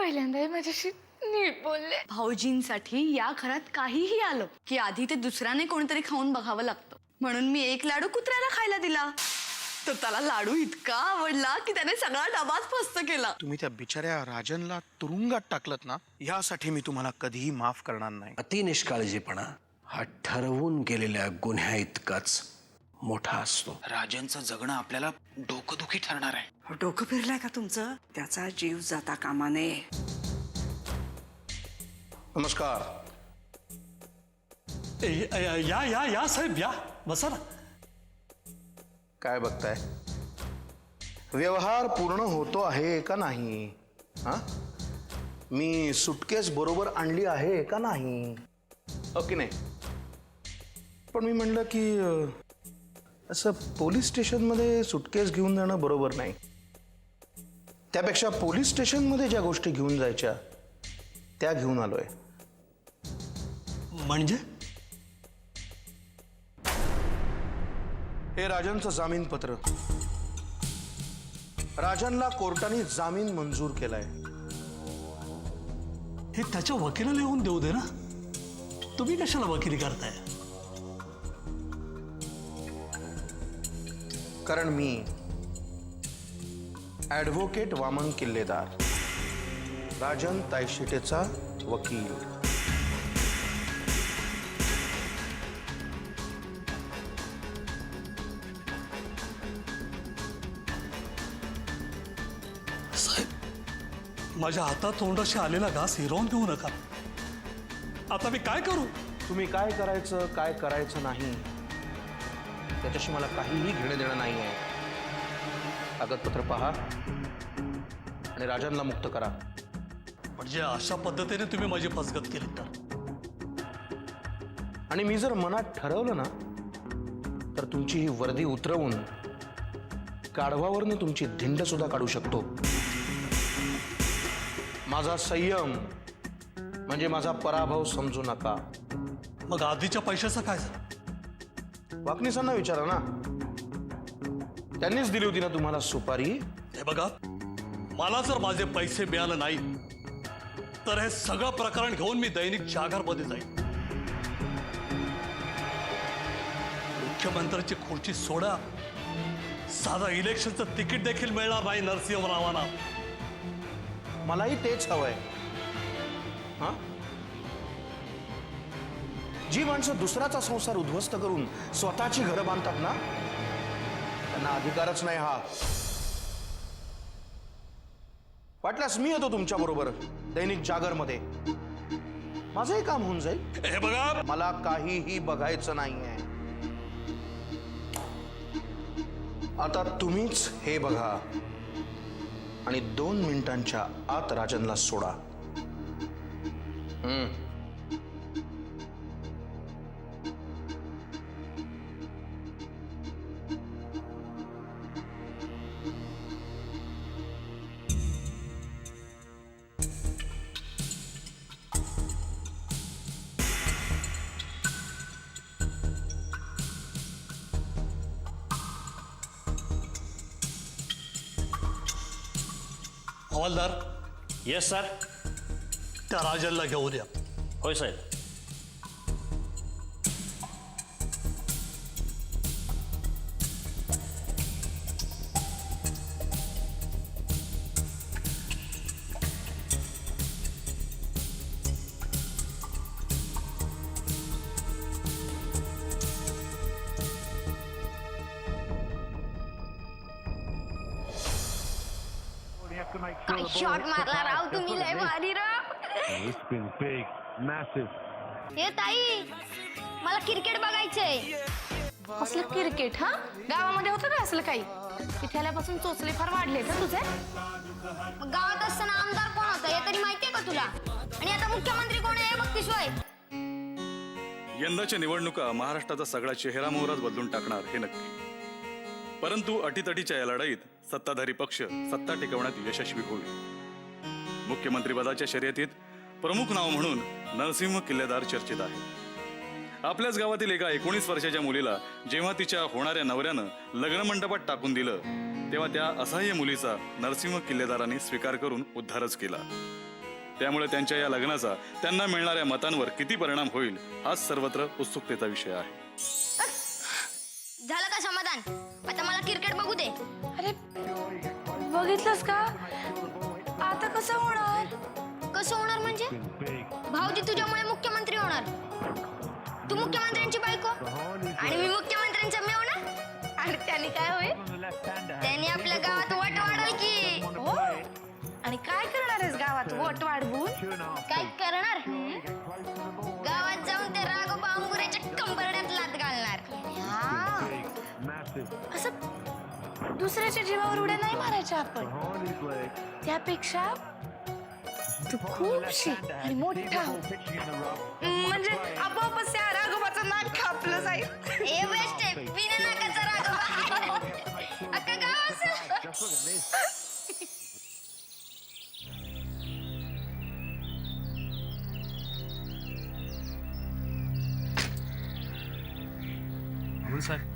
पहिल्यांदा माझ्याशी नीट बोलले. भाऊजींसाठी या घरात काहीही आलं की आधी ते दुसऱ्याने कोणतरी खाऊन बघावं लागतं. म्हणून मी एक लाडू कुत्र्याला खायला दिला, तर त्याला लाडू इतका आवडला की त्याने सगळा डबाच फस्त केला. तुम्ही त्या बिचाऱ्या राजनला तुरुंगात टाकलत ना, यासाठी मी तुम्हाला कधीही माफ करणार नाही. अति निष्काळजीपणा हा ठरवून गेलेल्या गुन्ह्या इतकाच मोठा असतो. राजनचं जगणं आपल्याला डोकंदुखी ठरणार आहे. डोकं फिरलंय का तुमचं? त्याचा जीव जाता कामा नये. नमस्कार. या या या साहेब या, बसा ना. काय बघताय? व्यवहार पूर्ण होतो आहे का नाही? हा, मी सुटकेस बरोबर आणली आहे का नाही? ओके नाही. पण मी म्हणलं की असं पोलीस स्टेशनमध्ये सुटकेस घेऊन जाणं बरोबर नाही. त्यापेक्षा पोलीस स्टेशनमध्ये ज्या गोष्टी घेऊन जायच्या त्या घेऊन आलोय. म्हणजे हे राजनचं जामीनपत्र. राजनला कोर्टाने जामीन मंजूर केलाय. हे त्याच्या वकिलाला येऊन देऊ दे ना. तुम्ही कशाला वकिली करताय? कारण मी ॲडव्होकेट वामन किल्लेदार, राजन तायशिटेचा वकील. साहेब, माझ्या हातात तोंडाशी आलेला घास हिरावून देऊ नका. आता मी काय करू? तुम्ही काय करायचं काय करायचं नाही त्याच्याशी मला काहीही घेणं देणं नाही आहे. कागदपत्र पहा आणि राजनला मुक्त करा. म्हणजे अशा पद्धतीने तुम्ही माझी फसगत केली तर? आणि मी जर मनात ठरवलं ना, तर तुमची ही वर्दी उतरवून काढवावरनं तुमची धिंड सुद्धा काढू शकतो. माझा संयम म्हणजे माझा पराभव समजू नका. मग आधीच्या पैशाचं काय झालं? वाकणीसांना विचारा ना, त्यांनीच दिली होती ना तुम्हाला सुपारी. हे बघा, मला जर माझे पैसे मिळाले नाही तर हे सगळं प्रकरण घेऊन मी दैनिक जागरमध्ये जाईन. मुख्यमंत्र्याची खुर्ची सोडा, साधा इलेक्शनचं तिकीट देखील मिळणार नाही नरसिंहरावांना. मलाही तेच हवंय. हा, जी माणसं दुसऱ्याचा संसार उद्ध्वस्त करून स्वतःची घरं बांधतात ना, त्यांना अधिकारच नाही हा. वाटल्यास मी येतो तुमच्या बरोबर दैनिक जागरमध्ये. माझंही काम होऊन जाईल. हे बघा, मला काहीही बघायचं नाहीये. आता तुम्हीच हे बघा आणि 2 मिनिटांच्या आत राजनला सोडा. हवालदार, येस सर. त्या राजनला घेऊन या. होय साहेब. काय शॉट मारला राव तुम्ही, लय भारी राव. It's been big, massive. हे ताई, मला क्रिकेट बघायचंय. कसलं क्रिकेट? हा, गावामध्ये होतं का असलं काही? इथे आल्यापासून चोचले फार वाढले ना तुझे. गावात असताना आमदार कोण होता हे तरी माहितीये का तुला? आणि आता मुख्यमंत्री कोण आहे बघतीस होय? यंदाच्या निवडणुका महाराष्ट्राचा सगळा चेहरा मोहराच बदलून टाकणार हे नक्की. परंतु अटीतटीच्या या लढाईत सत्ताधारी पक्ष सत्ता टिकवण्यात यशस्वी होईल. मुख्यमंत्रीपदाच्या शर्यतीत प्रमुख नाव म्हणून नरसिंह किल्लेदार चर्चेत आहे. आपल्याच गावातील एका 19 वर्षाच्या मुलीला जेव्हा तिच्या होणाऱ्या नवऱ्यानं लग्न मंडपात टाकून दिलं, तेव्हा त्या असहाय्य मुलीचा नरसिंह किल्लेदारांनी स्वीकार करून उद्धारच केला. त्यामुळे त्यांच्या या लग्नाचा त्यांना मिळणाऱ्या मतांवर किती परिणाम होईल हाच सर्वत्र उत्सुकतेचा विषय आहे. झालं का समाधान? आता मला क्रिकेट बघू दे. अरे बघितलंस का आता कसं होणार? कसं होणार म्हणजे? भाऊजी तुझ्यामुळे मुख्यमंत्री होणार. तू मुख्यमंत्र्यांची बायको आणि मी मुख्यमंत्र्यांचा मेवना. आणि त्याने काय होईल? त्याने आपल्या गावात वट वाढाल की. हो आणि काय करणार आहेस गावात वोट वाढवून? काय करणार? गावात जाऊन ते राघोबा अंबुरेच्या कंबरड्यात लात घालणार. असं दुसऱ्याच्या जीवावर उड्या नाही मारायच्या आपण. त्यापेक्षा तू खूप शिक आणि मोठा हो. म्हणजे आपोआपच त्या राघोबाचं नाक कापलं जाईल. हे बेस्ट आहे. बिना नाकाचा राघोबा. अख्खा गाव असं. साहेब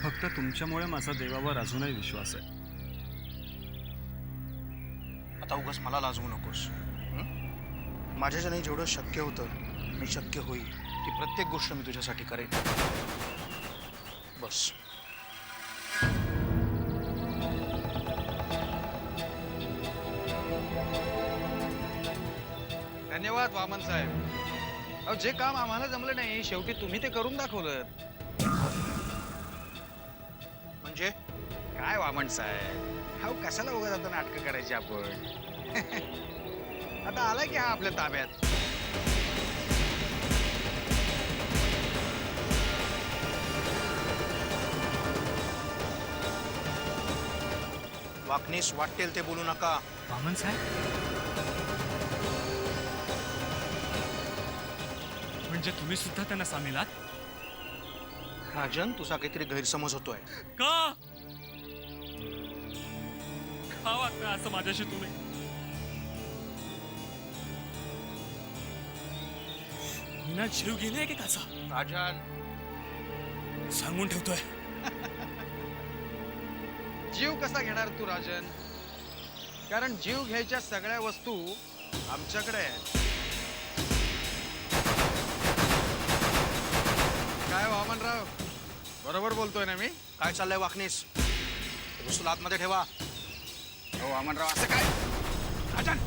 फक्त तुमच्यामुळे माझा देवावर अजूनही विश्वास आहे. आता उगाच मला लाजवू नकोस. माझ्याच्याने जेवढं शक्य होतं मी शक्य होईल ती प्रत्येक गोष्ट मी तुझ्यासाठी करेन. बस. धन्यवाद वामन साहेब. अहो जे काम आम्हाला जमलं नाही शेवटी तुम्ही ते करून दाखवलं. म्हणजे काय वामन साहेब, हा कशाला उगाच आता नाटकं करायची आपण. आता आलाय की हा आपल्या ताब्यात. वाकणीस वाटेल ते बोलू नका. वामन साहेब म्हणजे तुम्ही सुद्धा त्यांना सामील आहात? राजन तुझा काहीतरी गैरसमज होतोय. का वागता असं माझ्याशी तुम्ही? ना जीव गेले की कसा? राजन सांगून ठेवतोय. जीव कसा घेणार तू राजन? कारण जीव घ्यायच्या सगळ्या वस्तू आमच्याकडे आहेत. काय वामनराव, बरोबर बोलतोय ना मी? काय चाललंय वाकणीस? रुसूल आतमध्ये ठेवा. हो वामनराव, असं काय? राजन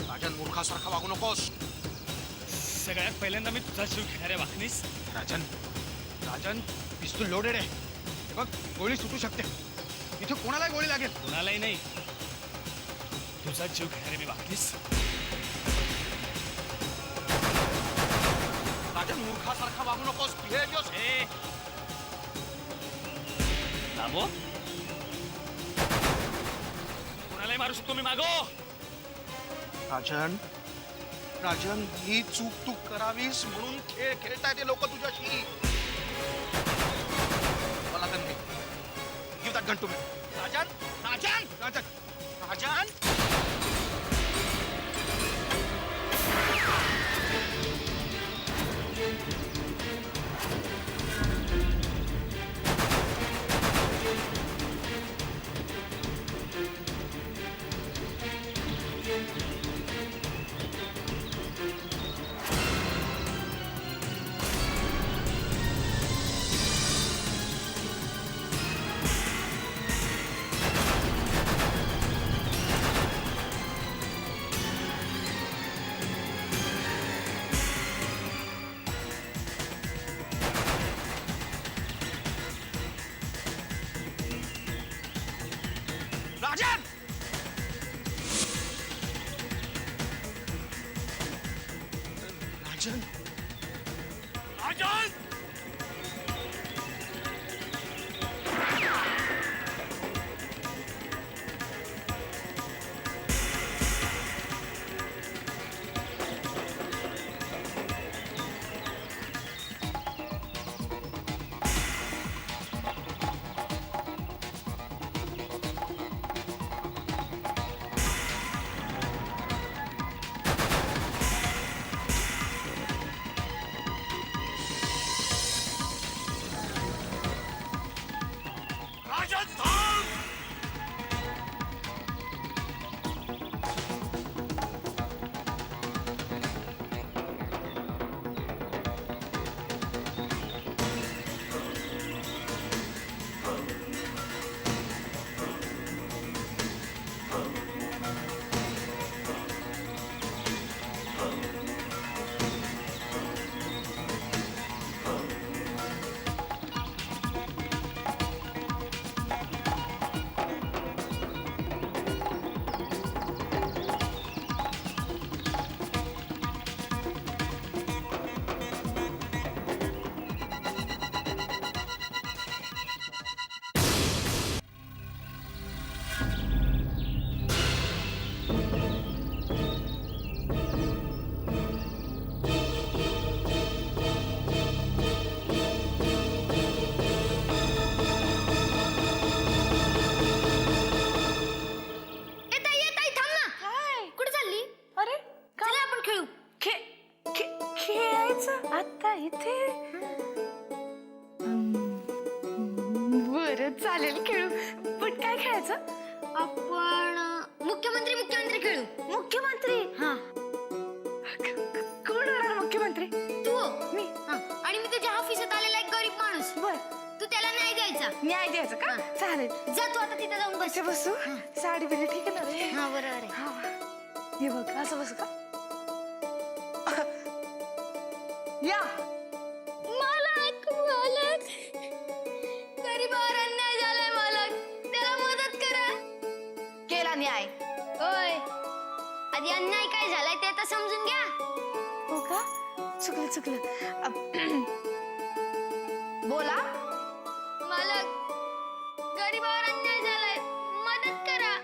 राजन मूर्खासारखा वागू नकोस. सगळ्यात पहिल्यांदा मी तुझा जीव घेणार आहे वाकणीस. राजन राजन पिस्तूल लोडेड आहे. हे बघ गोळी सुटू शकते. इथे कोणालाही गोळी लागेल. कोणालाही नाही, तुझा जीव घेणार आहे मी वाकणीस. राजन मूर्खासारखा वागू नकोस. थांबो, कोणालाही मारू शकतो मी. मागो राजन राजन ही चूक तू करावीस म्हणून खेळ खेळताय ते लोक तुझ्याशी. मला गन दे. Give that gun to me. Rajan Rajan Rajan Rajan Rajan Rajan Rajan आता इथे बरं चालेल खेळू. पण काय खेळायचं? आपण मुख्यमंत्री मुख्यमंत्री खेळू. मुख्यमंत्री? हा कोण होणार मुख्यमंत्री? तू मी? हा. आणि मी तुझ्या ऑफिसात आलेला एक गरीब माणूस. बर. तू त्याला न्याय द्यायचा. न्याय द्यायचं का? चालेल. जा तू आता तिथे जाऊन बस. इथे बसू. साडी बिडी ठीक आहे ना रे? हा बरोबर आहे. हा. हे बघ असं बसू का? या. मालक मालक गरीबावर अन्याय झालाय मालक. त्याला मदत करा. केला न्याय. होय. आधी अन्याय काय झालाय ते तर समजून घ्या. हो का? चुकलं चुकलं. बोला. मालक गरीबावर अन्याय झालाय. मदत करा.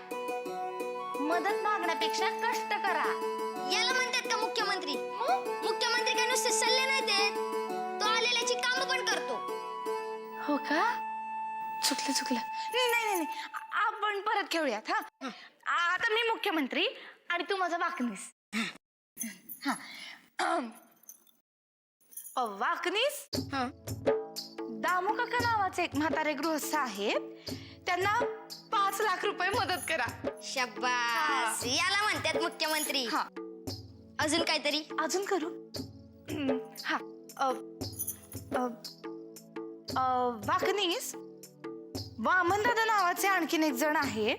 मदत मागण्यापेक्षा कष्ट करा. याला म्हणतात का मुख्यमंत्री? मुख्यमंत्री काय नुसते सल्ले नाही देत, तो आलेल्याची कामं पण करतो. हो का? चुकलं चुकलं. नाही नाही नाही. आपण परत खेळूयात. हा आता मी मुख्यमंत्री आणि तू माझा वाकनीस. हा. वाकनीस. दामू काका नावाचे एक म्हातारे गृहस्थ आहेत. त्यांना 5 लाख रुपये मदत करा. शाबास. याला म्हणतात मुख्यमंत्री. हा. अजून काहीतरी? अजून करू. हा. वाकनीस. वामनदादा नावाचे आणखीन एक जण आहे,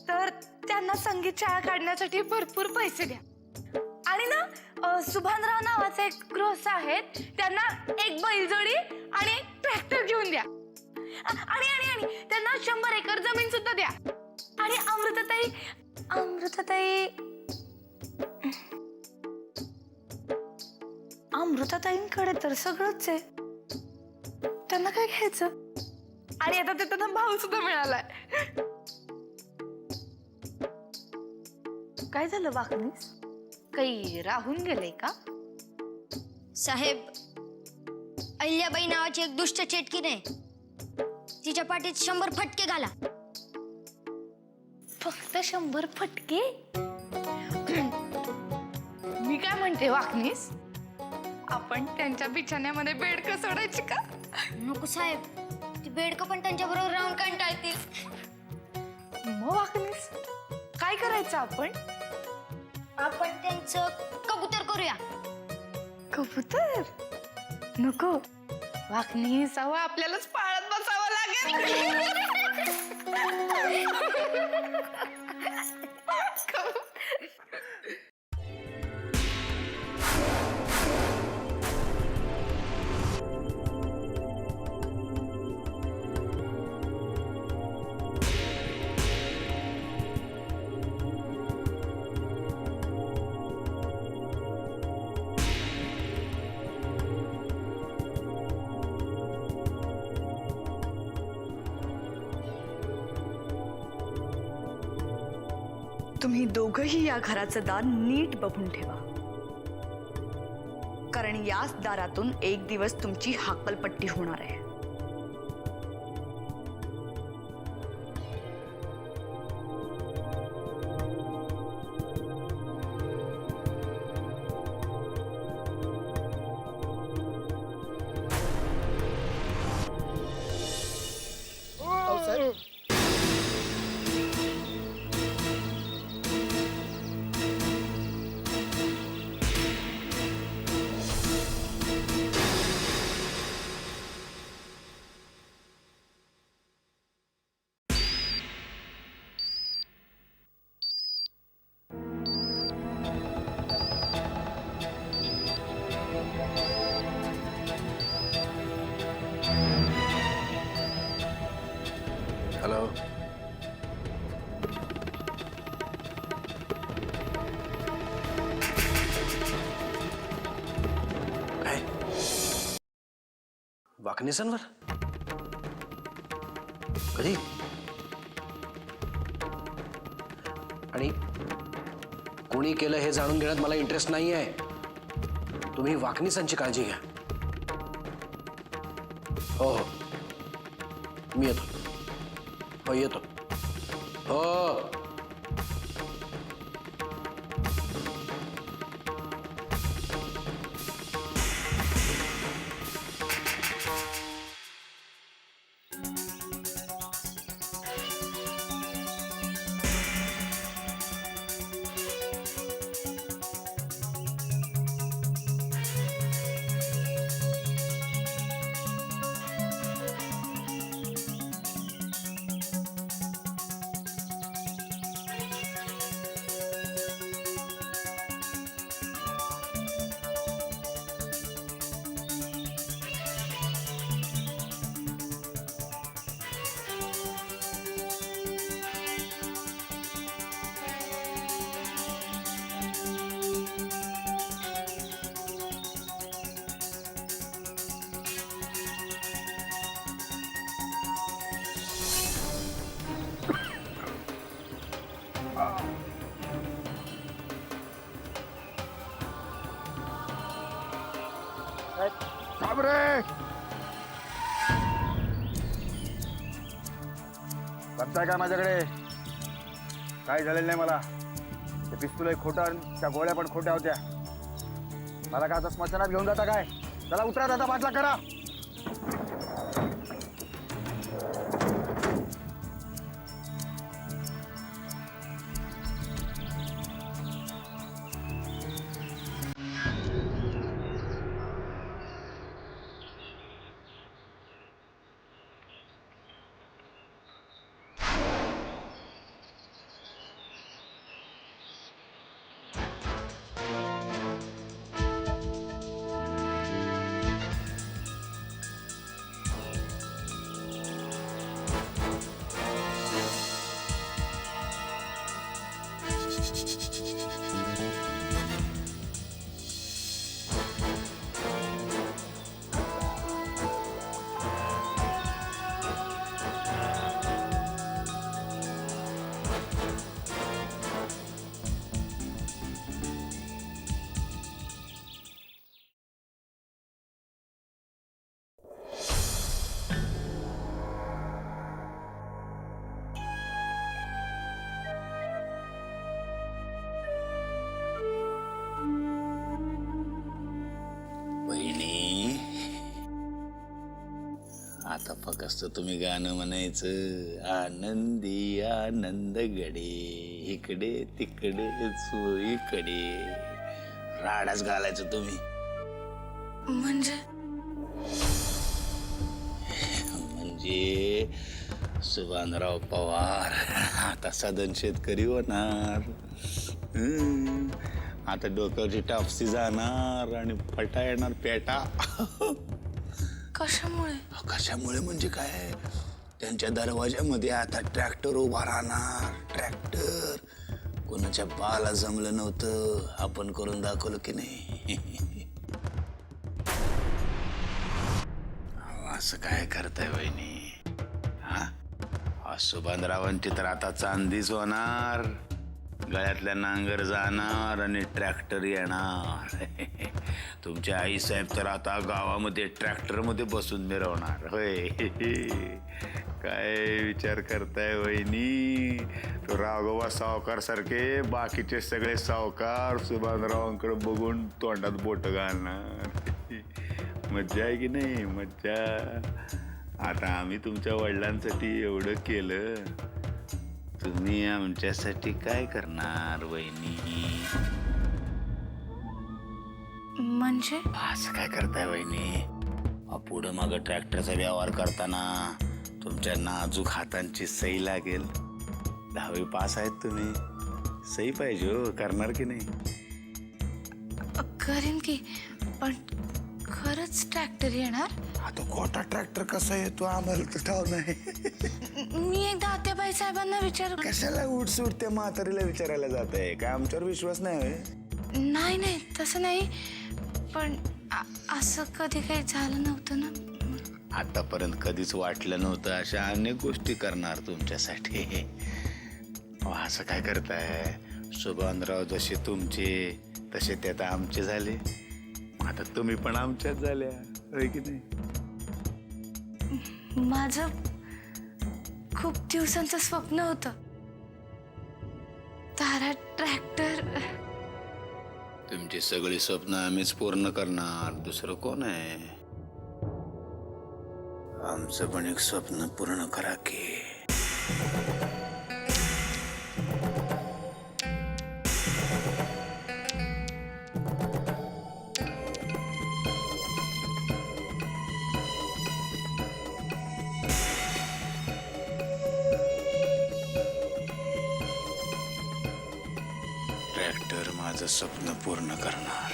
तर त्यांना संगीत शाळा काढण्यासाठी भरपूर पैसे द्या. आणि ना सुभानराव नावाचे एक गृहस्थ आहेत, त्यांना एक बैलजोडी आणि एक ट्रॅक्टर घेऊन द्या. आणि आणि आणि त्यांना 100 एकर जमीन सुद्धा द्या. आणि अमृताताईंकडे तर सगळंच आहे. त्यांना काय घ्यायचं? आणि आता ते त्यांना भाऊ सुद्धा मिळालाय. काय झालं वाकनीस? काही राहून गेलंय का? साहेब, अहिल्याबाई नावाची एक दुष्ट चेटकी नाही, तिच्या पाठीत 100 फटके घाला. फक्त 100 फटके? मी काय म्हणते वाकनीस, आपण त्यांच्या बिछाण्यामध्ये बेडकं सोडायची का? नको साहेब, ती बेडकं पण त्यांच्या बरोबर राहून कंटाळतील. मग वाकनीस काय करायचं आपण? आपण त्यांचं कबूतर करूया. कबूतर? नको वाकनीस, अहो आपल्यालाच पाळत बसावं लागेल. तुम्ही दोघंही या घराचं दार नीट बघून ठेवा, कारण याच दारातून एक दिवस तुमची हाकलपट्टी होणार आहे. हॅलो. काय वाकनिसांवर? कधी? आणि कोणी केलं हे जाणून घेण्यात मला इंटरेस्ट नाही आहे. तुम्ही वाकनिसांची काळजी घ्या. हो हो, मी येतो. हो येतो. हो. रे बघताय का माझ्याकडे? काय झालेलं नाही मला. ते पिस्तूल एक खोटं आणि त्या गोळ्या पण खोट्या होत्या. मला का आता स्मशानात घेऊन जाता काय? चला उतरा दादा, बाजला करा. आता फक्त तुम्ही गाणं म्हणायचं, आनंदी आनंद गडे, इकडे तिकडे चोईकडे. राडाच घालायचं तुम्ही. म्हणजे म्हणजे सुभानराव पवार आता सदन शेतकरी होणार. आता डोक्यावरची टापसी जाणार आणि फटा येणार पेटा. कशामुळे? कशामुळे म्हणजे काय, त्यांच्या दरवाज्यामध्ये आता ट्रॅक्टर उभा राहणार. ट्रॅक्टर कोणाच्या बाला जमलं नव्हतं, आपण करून दाखवलं की नाही. असं काय करताय वहिनी? हा सुभानरावांची तर आता चांदीच होणार. गळ्यातल्या नांगर जाणार आणि ट्रॅक्टर येणार. तुमच्या आईसाहेब तर आता गावामध्ये ट्रॅक्टरमध्ये बसून मिरवणार. होय, काय विचार करताय वहिनी? तो राघोबा सावकार सारखे बाकीचे सगळे सावकार सुभानरावांकडे बघून तोंडात बोट घालणार. मज्जा आहे की नाही? मज्जा. आता आम्ही तुमच्या वडिलांसाठी एवढं केलं, तुम्ही आमच्यासाठी काय करणार वहिनी? म्हणजे असं काय करताय वहिनी? पुढं मागं ट्रॅक्टरचा व्यवहार करताना तुमच्या नाजूक हातांची सही लागेल. 10वी पास आहेत तुम्ही, सही पाहिजे हो. करणार की नाही? करेन की, पण खरंच ट्रॅक्टर येणार? आता खोटा ट्रॅक्टर कसा येतो आम्हाला तर ठाव नाही. मी एकदा आत्याबाई साहेबांना विचारू. कशाला उठसूट त्या म्हातारीला विचारायला जात आहे? काय आमच्यावर विश्वास नाही? नाही नाही, तसं नाही, पण असं कधी काही झालं नव्हतं ना. आतापर्यंत कधीच वाटलं नव्हतं अशा अनेक गोष्टी करणार तुमच्यासाठी. असं काय करताय? सुभानराव जसे तुमचे तसे ते आता आमचे झाले. आता तुम्ही पण आमच्याच झाल्या, होय की नाही? माझं खूप दिवसांचं स्वप्न होतं, तारा ट्रॅक्टर. तुमची सगळी स्वप्न आम्हीच पूर्ण करणार, दुसरं कोण आहे? आमचं पण एक स्वप्न पूर्ण करा की. ट्रॅक्टर माझं स्वप्न पूर्ण करणार.